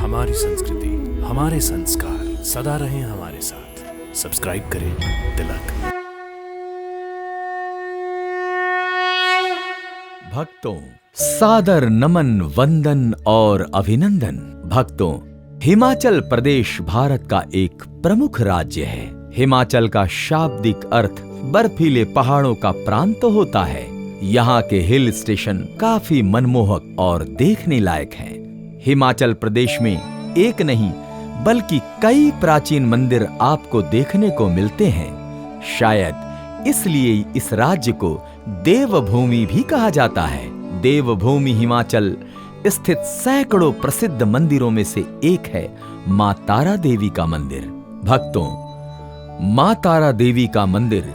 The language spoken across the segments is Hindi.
हमारी संस्कृति, हमारे संस्कार सदा रहें हमारे साथ। सब्सक्राइब करें तिलक। भक्तों, सादर नमन, वंदन और अभिनंदन। भक्तों, हिमाचल प्रदेश भारत का एक प्रमुख राज्य है। हिमाचल का शाब्दिक अर्थ बर्फीले पहाड़ों का प्रांत होता है। यहाँ के हिल स्टेशन काफी मनमोहक और देखने लायक हैं। हिमाचल प्रदेश में एक नहीं बल्कि कई प्राचीन मंदिर आपको देखने को मिलते हैं। शायद इसलिए इस राज्य को देवभूमि भी कहा जाता है। देवभूमि हिमाचल स्थित सैकड़ों प्रसिद्ध मंदिरों में से एक है मां तारा देवी का मंदिर। भक्तों, मां तारा देवी का मंदिर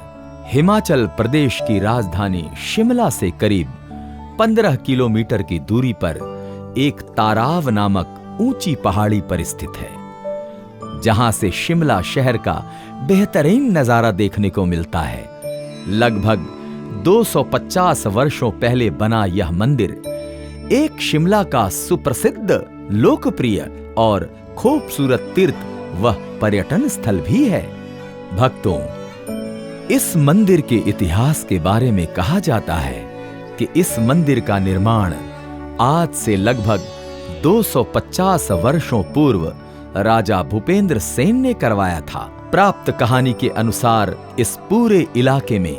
हिमाचल प्रदेश की राजधानी शिमला से करीब 15 किलोमीटर की दूरी पर एक ताराव नामक ऊंची पहाड़ी पर स्थित है, जहां से शिमला शहर का बेहतरीन नजारा देखने को मिलता है। लगभग 250 वर्षों पहले बना यह मंदिर एक शिमला का सुप्रसिद्ध, लोकप्रिय और खूबसूरत तीर्थ व पर्यटन स्थल भी है। भक्तों, इस मंदिर के इतिहास के बारे में कहा जाता है कि इस मंदिर का निर्माण आज से लगभग 250 वर्षों पूर्व राजा भूपेंद्र सेन ने करवाया था। प्राप्त कहानी के अनुसार इस पूरे इलाके में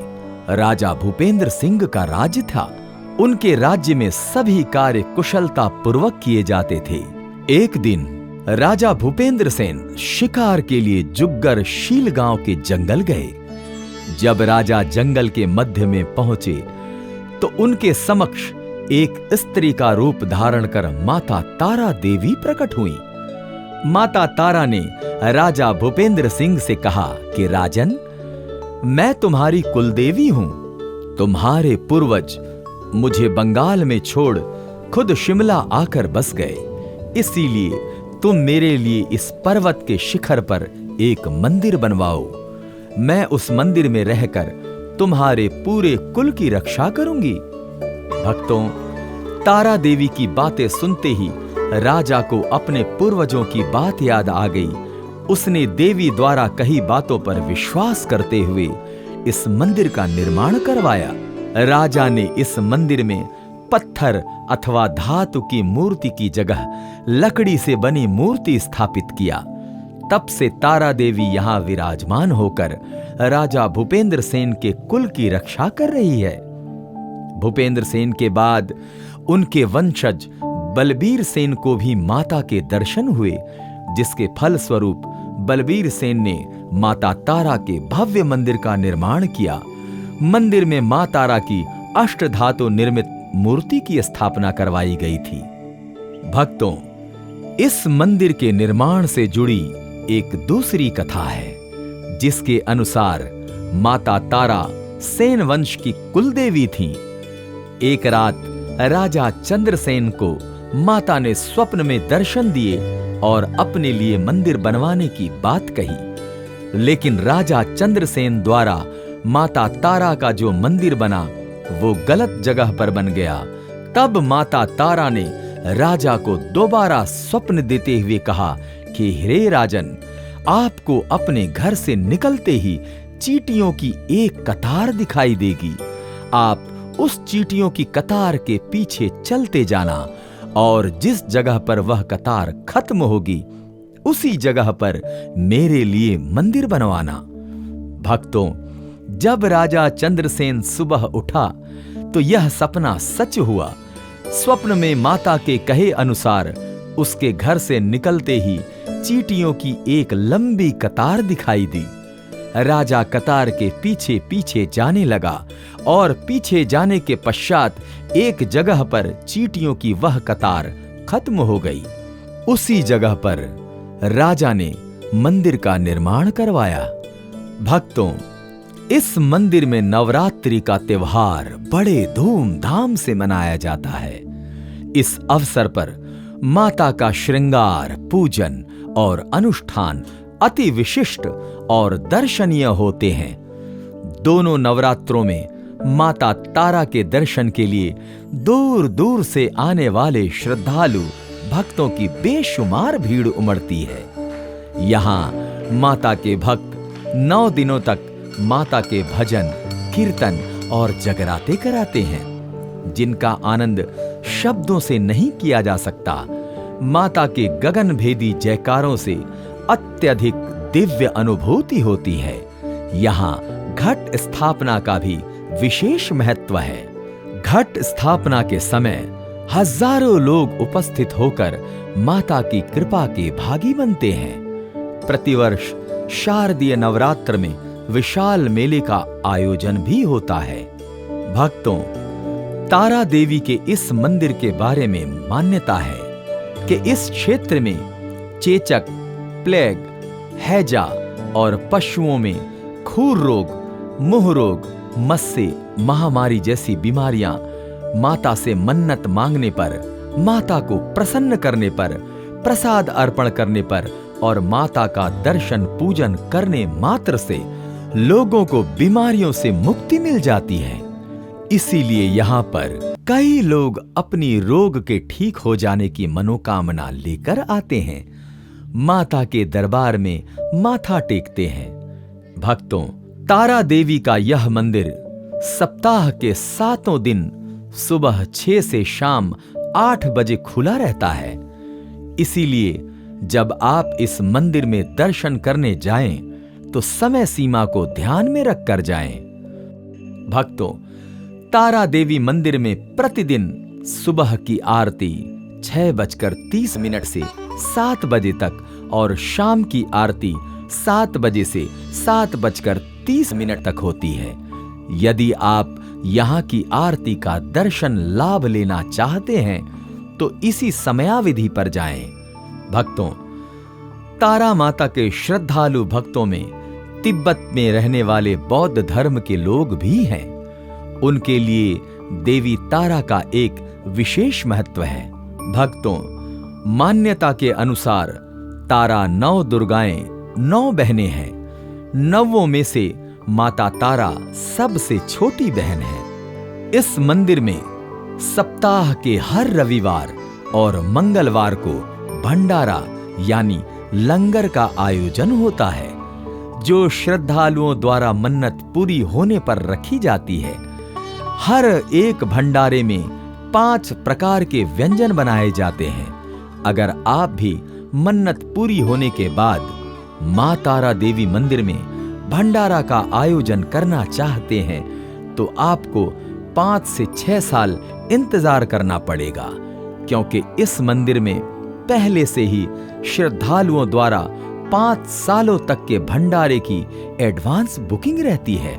राजा भूपेंद्र सिंह का राज्य था। उनके राज्य में सभी कार्य कुशलता पूर्वक किए जाते थे। एक दिन राजा भूपेंद्र सेन शिकार के लिए जुग्गर शील गांव के जंगल गए। जब राजा जंगल के मध्य में पहुंचे तो उनके समक्ष एक स्त्री का रूप धारण कर माता तारा देवी प्रकट हुई। माता तारा ने राजा भूपेंद्र सिंह से कहा कि राजन, मैं तुम्हारी कुलदेवी हूं। तुम्हारे पूर्वज मुझे बंगाल में छोड़ खुद शिमला आकर बस गए, इसीलिए तुम मेरे लिए इस पर्वत के शिखर पर एक मंदिर बनवाओ। मैं उस मंदिर में रहकर तुम्हारे पूरे कुल की रक्षा करूंगी। भक्तों, तारा देवी की बातें सुनते ही राजा को अपने पूर्वजों की बात याद आ गई। उसने देवी द्वारा कही बातों पर विश्वास करते हुए इस मंदिर का निर्माण करवाया। राजा ने इस मंदिर में पत्थर अथवा धातु की मूर्ति की जगह लकड़ी से बनी मूर्ति स्थापित किया। तब से तारा देवी यहां विराजमान होकर राजा भूपेंद्र सेन के कुल की रक्षा कर रही है। भूपेंद्र सेन के बाद उनके वंशज बलबीर सेन को भी माता के दर्शन हुए, जिसके फलस्वरूप बलबीर सेन ने माता तारा के भव्य मंदिर का निर्माण किया। मंदिर में मां तारा की अष्टधातु निर्मित मूर्ति की स्थापना करवाई गई थी। भक्तों, इस मंदिर के निर्माण से जुड़ी एक दूसरी कथा है, जिसके अनुसार माता तारा सेन वंश की कुलदेवी थीं। एक रात राजा चंद्रसेन को माता ने स्वप्न में दर्शन दिए और अपने लिए मंदिर बनवाने की बात कही। लेकिन राजा चंद्रसेन द्वारा माता तारा का जो मंदिर बना वो गलत जगह पर बन गया। तब माता तारा ने राजा को दोबारा स्वप्न देते हुए कहा कि हे राजन, आपको अपने घर से निकलते ही चींटियों की एक कतार दिखाई देगी। आप उस चींटियों की कतार के पीछे चलते जाना और जिस जगह पर वह कतार खत्म होगी उसी जगह पर मेरे लिए मंदिर बनवाना। भक्तों, जब राजा चंद्रसेन सुबह उठा तो यह सपना सच हुआ। स्वप्न में माता के कहे अनुसार उसके घर से निकलते ही चींटियों की एक लंबी कतार दिखाई दी। राजा कतार के पीछे पीछे जाने लगा और पीछे जाने के पश्चात एक जगह पर चींटियों की वह कतार खत्म हो गई। उसी जगह पर राजा ने मंदिर का निर्माण करवाया। भक्तों, इस मंदिर में नवरात्रि का त्योहार बड़े धूमधाम से मनाया जाता है। इस अवसर पर माता का श्रृंगार, पूजन और अनुष्ठान अति विशिष्ट और दर्शनीय होते हैं। दोनों नवरात्रों में माता तारा के दर्शन के लिए दूर दूर से आने वाले श्रद्धालु भक्तों की बेशुमार भीड़ उमड़ती है। यहाँ माता के भक्त 9 दिनों तक माता के भजन, कीर्तन और जगराते कराते हैं, जिनका आनंद शब्दों से नहीं किया जा सकता। माता के गगनभेदी जयकारों से अत्यधिक दिव्य अनुभूति होती है। यहाँ घट स्थापना का भी विशेष महत्व है। घट स्थापना के समय हजारों लोग उपस्थित होकर माता की कृपा के भागी बनते हैं। प्रतिवर्ष शारदीय नवरात्र में विशाल मेले का आयोजन भी होता है। भक्तों, तारा देवी के इस मंदिर के बारे में मान्यता है कि इस क्षेत्र में चेचक, प्लेग, हैजा और पशुओं में खूर रोग, मुंह रोग, मस्से, महामारी जैसी बीमारियां माता से मन्नत मांगने पर, माता को प्रसन्न करने पर, प्रसाद अर्पण करने पर और माता का दर्शन पूजन करने मात्र से लोगों को बीमारियों से मुक्ति मिल जाती है। इसीलिए यहाँ पर कई लोग अपनी रोग के ठीक हो जाने की मनोकामना लेकर आते हैं, माता के दरबार में माथा टेकते हैं। भक्तों, तारा देवी का यह मंदिर सप्ताह के 7 दिन सुबह 6 से शाम 8 बजे खुला रहता है। इसीलिए जब आप इस मंदिर में दर्शन करने जाएं, तो समय सीमा को ध्यान में रखकर जाएं। भक्तों, तारा देवी मंदिर में प्रतिदिन सुबह की आरती 6:30 से 7 बजे तक और शाम की आरती 7 बजे से 7:30 तक होती है। यदि आप यहाँ की आरती का दर्शन लाभ लेना चाहते हैं तो इसी समयावधि पर जाएं। भक्तों, तारा माता के श्रद्धालु भक्तों में तिब्बत में रहने वाले बौद्ध धर्म के लोग भी हैं। उनके लिए देवी तारा का एक विशेष महत्व है। भक्तों, मान्यता के अनुसार तारा 9 दुर्गाएं, 9 बहनें हैं। 9 में से माता तारा सबसे छोटी बहन है। इस मंदिर में सप्ताह के हर रविवार और मंगलवार को भंडारा यानी लंगर का आयोजन होता है, जो श्रद्धालुओं द्वारा मन्नत पूरी होने पर रखी जाती है। हर एक भंडारे में 5 प्रकार के व्यंजन बनाए जाते हैं। अगर आप भी मन्नत पूरी होने के बाद मां तारा देवी मंदिर में भंडारा का आयोजन करना चाहते हैं तो आपको 5 से 6 साल इंतजार करना पड़ेगा, क्योंकि इस मंदिर में पहले से ही श्रद्धालुओं द्वारा 5 सालों तक के भंडारे की एडवांस बुकिंग रहती है।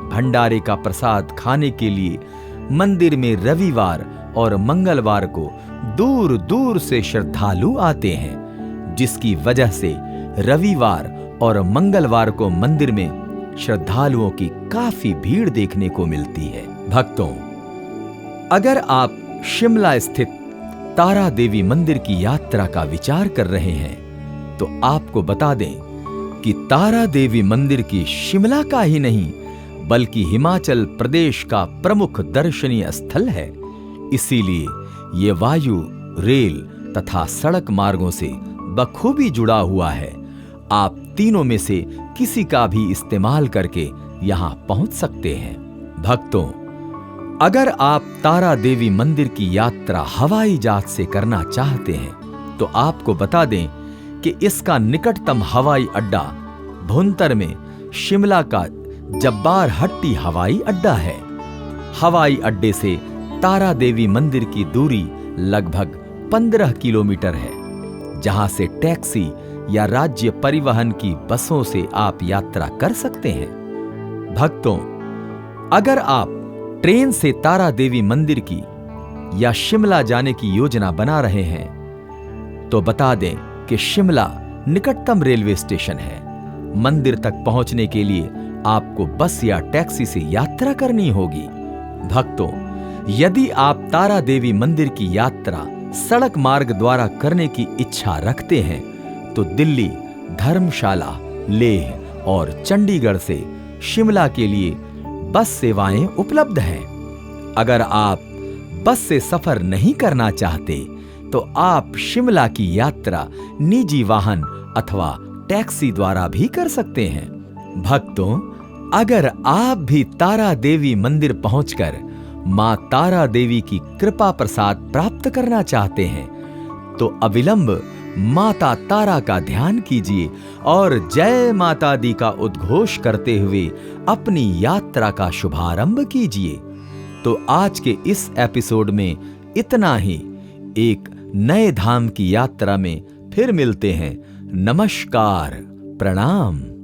भंडारे का प्रसाद खाने के लिए मंदिर में रविवार और मंगलवार को दूर दूर से श्रद्धालु आते हैं, जिसकी वजह से रविवार और मंगलवार को मंदिर में श्रद्धालुओं की काफी भीड़ देखने को मिलती है। भक्तों, अगर आप शिमला स्थित तारा देवी मंदिर की यात्रा का विचार कर रहे हैं तो आपको बता दें कि तारा देवी मंदिर की शिमला का ही नहीं बल्कि हिमाचल प्रदेश का प्रमुख दर्शनीय स्थल है। इसीलिए ये वायु, रेल तथा सड़क मार्गों से बखूबी जुड़ा हुआ है। आप तीनों में से किसी का भी इस्तेमाल करके यहां पहुंच सकते हैं। भक्तों, अगर आप तारा देवी मंदिर की यात्रा हवाई जहाज से करना चाहते हैं तो आपको बता दें कि इसका निकटतम हवाई अड्डा भुंतर में शिमला का जब्बार हट्टी हवाई अड्डा है। हवाई अड्डे से तारा देवी मंदिर की दूरी लगभग 15 किलोमीटर है, जहां से टैक्सी या राज्य परिवहन की बसों से आप यात्रा कर सकते हैं। भक्तों, अगर आप ट्रेन से तारा देवी मंदिर की या शिमला जाने की योजना बना रहे हैं तो बता दें कि शिमला निकटतम रेलवे स्टेशन है। मंदिर तक पहुंचने के लिए आपको बस या टैक्सी से यात्रा करनी होगी। भक्तों, यदि आप तारा देवी मंदिर की यात्रा सड़क मार्ग द्वारा करने की इच्छा रखते हैं तो दिल्ली, धर्मशाला, लेह और चंडीगढ़ से शिमला के लिए बस सेवाएं उपलब्ध हैं। अगर आप बस से सफर नहीं करना चाहते तो आप शिमला की यात्रा निजी वाहन अथवा टैक्सी द्वारा भी कर सकते हैं। भक्तों, अगर आप भी तारा देवी मंदिर पहुंचकर मां तारा देवी की कृपा प्रसाद प्राप्त करना चाहते हैं तो अविलंब माता तारा का ध्यान कीजिए और जय माता दी का उद्घोष करते हुए अपनी यात्रा का शुभारंभ कीजिए। तो आज के इस एपिसोड में इतना ही। एक नए धाम की यात्रा में फिर मिलते हैं। नमस्कार, प्रणाम।